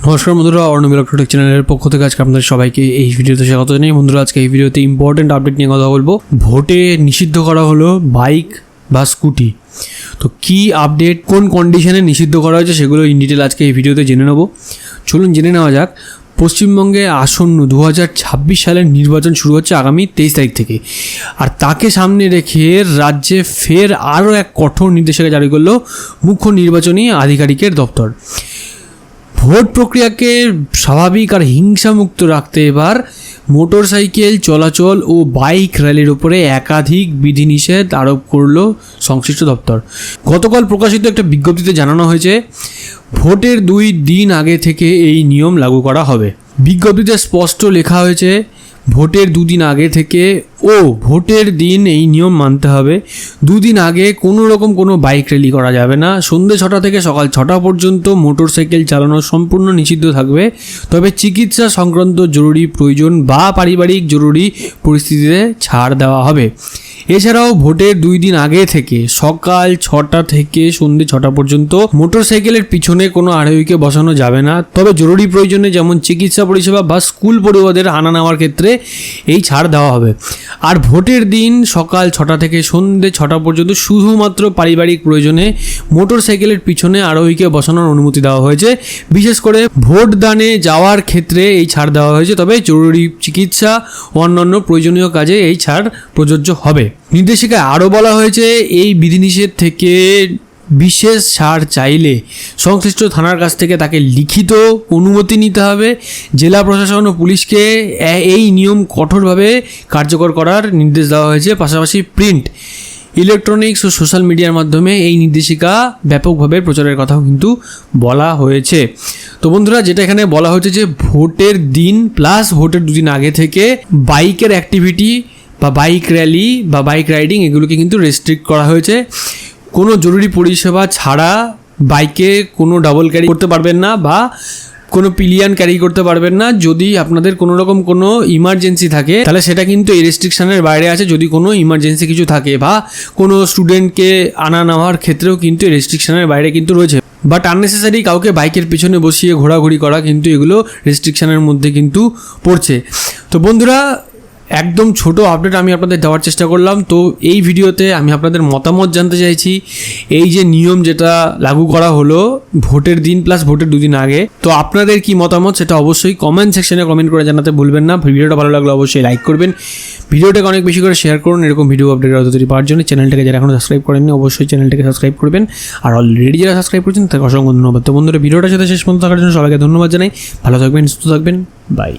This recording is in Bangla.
নমস্কার বন্ধুরা, অর্ণব ইলেকট্রনিক চ্যানেলের পক্ষ থেকে আজকে আপনাদের সবাইকে এই ভিডিওতে স্বাগত জানাই। বন্ধুরা, আজকে এই ভিডিওতে ইম্পর্টেন্ট আপডেট নিয়ে কথা বলবো। ভোটে নিষিদ্ধ করা হলো বাইক বা স্কুটি। তো কি আপডেট, কোন কন্ডিশনে নিষিদ্ধ করা হয়েছে সেগুলো ইন ডিটেল আজকে এই ভিডিওতে জেনে নেব। চলুন জেনে নেওয়া যাক। পশ্চিমবঙ্গে আসন্ন 2026 সালের নির্বাচন শুরু হচ্ছে আগামী 23 তারিখ থেকে। আর তাকে সামনে রেখে রাজ্যে ফের আরও এক কঠোর নির্দেশিকা জারি করলো মুখ্য নির্বাচনী আধিকারিকের দপ্তর। ভোট প্রক্রিয়াকে স্বাভাবিক আর হিংসামুক্ত রাখতে এবার মোটরসাইকেল চলাচল ও বাইক র্যালির উপরে একাধিক বিধিনিষেধ আরোপ করল সংশ্লিষ্ট দপ্তর। গতকাল প্রকাশিত একটা বিজ্ঞপ্তিতে জানানো হয়েছে ভোটের 2 দিন আগে থেকে এই নিয়ম লাগু করা হবে। বিজ্ঞপ্তিতে স্পষ্ট লেখা হয়েছে ভোটের 2 দিন আগে থেকে ও ভোটের দিন এই নিয়ম মানতে হবে। 2 দিন আগে কোনো রকম কোনো বাইক র্যালি করা যাবে না। সন্ধ্যে 6টা থেকে সকাল 6টা পর্যন্ত মোটরসাইকেল চালানো সম্পূর্ণ নিষিদ্ধ থাকবে। তবে চিকিৎসা সংক্রান্ত জরুরি প্রয়োজন বা পারিবারিক জরুরি পরিস্থিতিতে ছাড় দেওয়া হবে। এছাড়াও ভোটের 2 দিন আগে থেকে সকাল 6টা থেকে সন্ধ্যে 6টা পর্যন্ত মোটরসাইকেলের পিছনে কোনো আরোহীকে বসানো যাবে না। তবে জরুরি প্রয়োজনে যেমন চিকিৎসা পরিষেবা বা স্কুল পড়ুয়াদের আনা নেওয়ার ক্ষেত্রে এই ছাড় দেওয়া হবে। আর ভোটের দিন সকাল 6টা থেকে সন্ধ্যে 6টা পর্যন্ত শুধুমাত্র পারিবারিক প্রয়োজনে মোটরসাইকেলের পিছনে আরোহীকে বসানোর অনুমতি দেওয়া হয়েছে। বিশেষ করে ভোট দানে যাওয়ার ক্ষেত্রে এই ছাড় দেওয়া হয়েছে। তবে জরুরি চিকিৎসা ও অন্যান্য প্রয়োজনীয় কাজে এই ছাড় প্রযোজ্য হবে। নির্দেশিকায় আরও বলা হয়েছে এই বিধিনিষেধ থেকে বিশেষ ছাড় চাইলে সংশ্লিষ্ট থানার কাছ থেকে তাকে লিখিত অনুমতি নিতে হবে। জেলা প্রশাসন ও পুলিশকে এই নিয়ম কঠোরভাবে কার্যকর করার নির্দেশ দেওয়া হয়েছে। পাশাপাশি প্রিন্ট, ইলেকট্রনিক্স ও সোশ্যাল মিডিয়ার মাধ্যমে এই নির্দেশিকা ব্যাপকভাবে প্রচারের কথাও কিন্তু বলা হয়েছে। তো বন্ধুরা, যেটা এখানে বলা হয়েছে যে ভোটের দিন প্লাস ভোটের 2 দিন আগে থেকে বাইকের অ্যাক্টিভিটি বা বাইক র্যালি বা বাইক রাইডিং এগুলোকে কিন্তু রেস্ট্রিক্ট করা হয়েছে। কোনো জরুরি পরিষেবা ছাড়া বাইকে কোনো ডাবল ক্যারি করতে পারবেন না বা কোনো পিলিয়ান ক্যারি করতে পারবেন না। যদি আপনাদের কোনো রকম কোনো ইমার্জেন্সি থাকে তাহলে সেটা কিন্তু এই রেস্ট্রিকশানের বাইরে আছে। যদি কোনো ইমার্জেন্সি কিছু থাকে বা কোনো স্টুডেন্টকে আনা নেওয়ার ক্ষেত্রেও কিন্তু এই রেস্ট্রিকশানের বাইরে কিন্তু রয়েছে। বাট আননেসেসারি কাউকে বাইকের পিছনে বসিয়ে ঘোরাঘুরি করা কিন্তু এগুলো রেস্ট্রিকশানের মধ্যে কিন্তু পড়ছে। তো বন্ধুরা, একদম ছোট আপডেট আমি আপনাদের দেওয়ার চেষ্টা করলাম। তো এই ভিডিওতে আমি আপনাদের মতামত জানতে চাইছি এই যে নিয়ম যেটা লাগু করা হলো ভোটের দিন প্লাস ভোটের 2 দিন আগে, তো আপনাদের কি মতামত সেটা অবশ্যই কমেন্ট সেকশনে কমেন্ট করে জানাতে ভুলবেন না। ভিডিওটা ভালো লাগলে অবশ্যই লাইক করবেন, ভিডিওটাকে অনেক বেশি করে শেয়ার করুন। এরকম ভিডিও আপডেট তৈরি পাওয়ার জন্য চ্যানেলটাকে যারা এখনো সাবস্ক্রাইব করেননি অবশ্যই চ্যানেলটাকে সাবস্ক্রাইব করবেন। আর অলরেডি যারা সাবস্ক্রাইব করেছেন তাকে অসংখ্য ধন্যবাদ। তো বন্ধুরা, ভিডিওটার সাথে শেষ পর্যন্ত থাকার জন্য সবাইকে ধন্যবাদ জানাই। ভালো থাকবেন, সুস্থ থাকবেন, বাই।